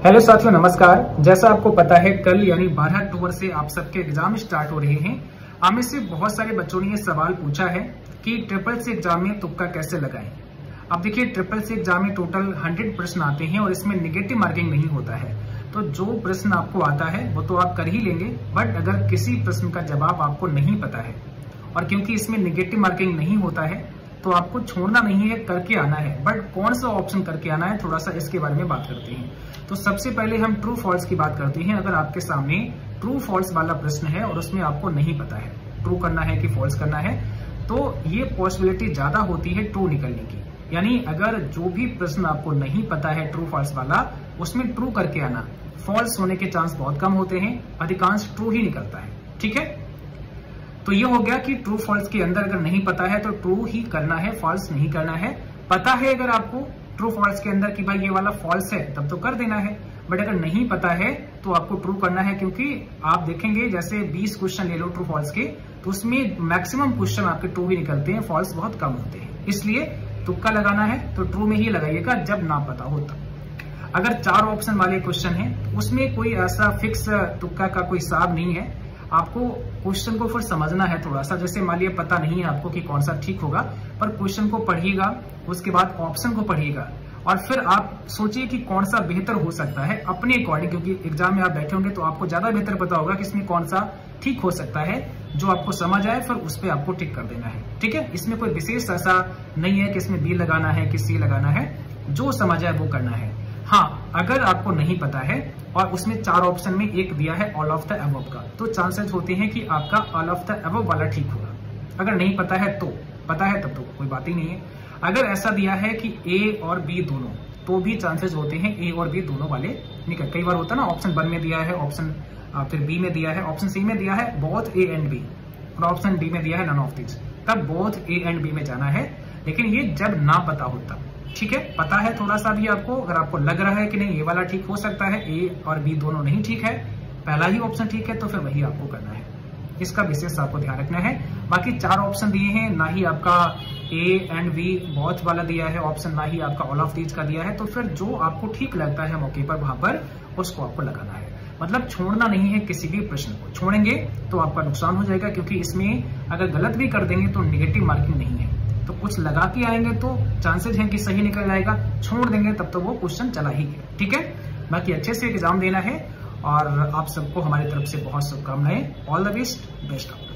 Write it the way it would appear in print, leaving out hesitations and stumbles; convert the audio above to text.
Hello साथियों, नमस्कार। जैसा आपको पता है, कल यानी 12 अक्टूबर से आप सबके एग्जाम स्टार्ट हो रहे हैं। आप में से बहुत सारे बच्चों ने ये सवाल पूछा है कि ट्रिपल सी एग्जाम में तुक्का कैसे लगाएं। अब देखिए, ट्रिपल सी एग्जाम में टोटल 100 प्रश्न आते हैं और इसमें नेगेटिव मार्किंग नहीं होता है। तो जो प्रश्न आपको आता है वो तो आप कर ही लेंगे, बट अगर किसी प्रश्न का जवाब आपको नहीं पता है और क्योंकि इसमें नेगेटिव मार्किंग नहीं होता है तो आपको छोड़ना नहीं है, करके आना है। बट कौन सा ऑप्शन करके आना है, थोड़ा सा इसके बारे में बात करते हैं। तो सबसे पहले हम ट्रू फॉल्स की बात करते हैं। अगर आपके सामने ट्रू फॉल्स वाला प्रश्न है और उसमें आपको नहीं पता है ट्रू करना है कि फॉल्स करना है, तो ये पॉसिबिलिटी ज्यादा होती है ट्रू निकलने की। यानी अगर जो भी प्रश्न आपको नहीं पता है ट्रू फॉल्स वाला, उसमें ट्रू करके आना, फॉल्स होने के चांस बहुत कम होते हैं, अधिकांश ट्रू ही निकलता है। ठीक है, तो ये हो गया कि ट्रू फॉल्स के अंदर अगर नहीं पता है तो ट्रू ही करना है, फॉल्स नहीं करना है। पता है अगर आपको ट्रू फॉल्स के अंदर कि भाई ये वाला फॉल्स है, तब तो कर देना है। बट अगर नहीं पता है तो आपको ट्रू करना है, क्योंकि आप देखेंगे जैसे 20 क्वेश्चन ले लो ट्रू फॉल्स के, तो उसमें मैक्सिमम क्वेश्चन आपके ट्रू ही निकलते हैं, फॉल्स बहुत कम होते हैं। इसलिए तुक्का लगाना है तो ट्रू में ही लगाइएगा जब ना पता हो तब। अगर 4 ऑप्शन वाले क्वेश्चन है उसमें कोई ऐसा फिक्स तुक्का का कोई हिसाब नहीं है। आपको क्वेश्चन को फिर समझना है थोड़ा सा। जैसे मान लिया पता नहीं है आपको कि कौन सा ठीक होगा, पर क्वेश्चन को पढ़िएगा, उसके बाद ऑप्शन को पढ़िएगा और फिर आप सोचिए कि कौन सा बेहतर हो सकता है अपने अकॉर्डिंग। क्योंकि एग्जाम में आप बैठे होंगे तो आपको ज्यादा बेहतर पता होगा कि इसमें कौन सा ठीक हो सकता है। जो आपको समझ आए फिर उस पर आपको टिक कर देना है। ठीक है, इसमें कोई विशेष ऐसा नहीं है कि इसमें बी लगाना है कि सी लगाना है, जो समझ आए वो करना है। हाँ, अगर आपको नहीं पता है और उसमें 4 ऑप्शन में एक दिया है ऑल ऑफ द अबव का, तो चांसेस होते हैं कि आपका ऑल ऑफ द अबव वाला ठीक होगा। अगर नहीं पता है तो, पता है तब तो कोई बात ही नहीं है। अगर ऐसा दिया है कि ए और बी दोनों, तो भी चांसेस होते हैं ए और बी दोनों वाले निकल। कई बार होता है ना, ऑप्शन 1 में दिया है, ऑप्शन फिर बी में दिया है, ऑप्शन सी में दिया है बोथ ए एंड बी, और ऑप्शन डी में दिया है नन ऑफ दिस, तब बोथ ए एंड बी में जाना है। लेकिन ये जब ना पता होता। ठीक है, पता है थोड़ा सा भी आपको, अगर आपको लग रहा है कि नहीं ये वाला ठीक हो सकता है, ए और बी दोनों नहीं ठीक है, पहला ही ऑप्शन ठीक है, तो फिर वही आपको करना है। इसका विशेष आपको ध्यान रखना है। बाकी 4 ऑप्शन दिए हैं, ना ही आपका ए एंड बी बोथ वाला दिया है ऑप्शन, ना ही आपका ऑल ऑफ दीज का दिया है। तो फिर जो आपको ठीक लगता है मौके पर, वहां पर उसको आपको लगाना है। मतलब छोड़ना नहीं है किसी भी प्रश्न को। छोड़ेंगे तो आपका नुकसान हो जाएगा, क्योंकि इसमें अगर गलत भी कर देंगे तो नेगेटिव मार्किंग नहीं है। तो कुछ लगा के आएंगे तो चांसेस हैं कि सही निकल जाएगा, छोड़ देंगे तब तो वो क्वेश्चन चला ही गया। ठीक है, बाकी अच्छे से एग्जाम देना है और आप सबको हमारी तरफ से बहुत शुभकामनाएं। All the best, best of.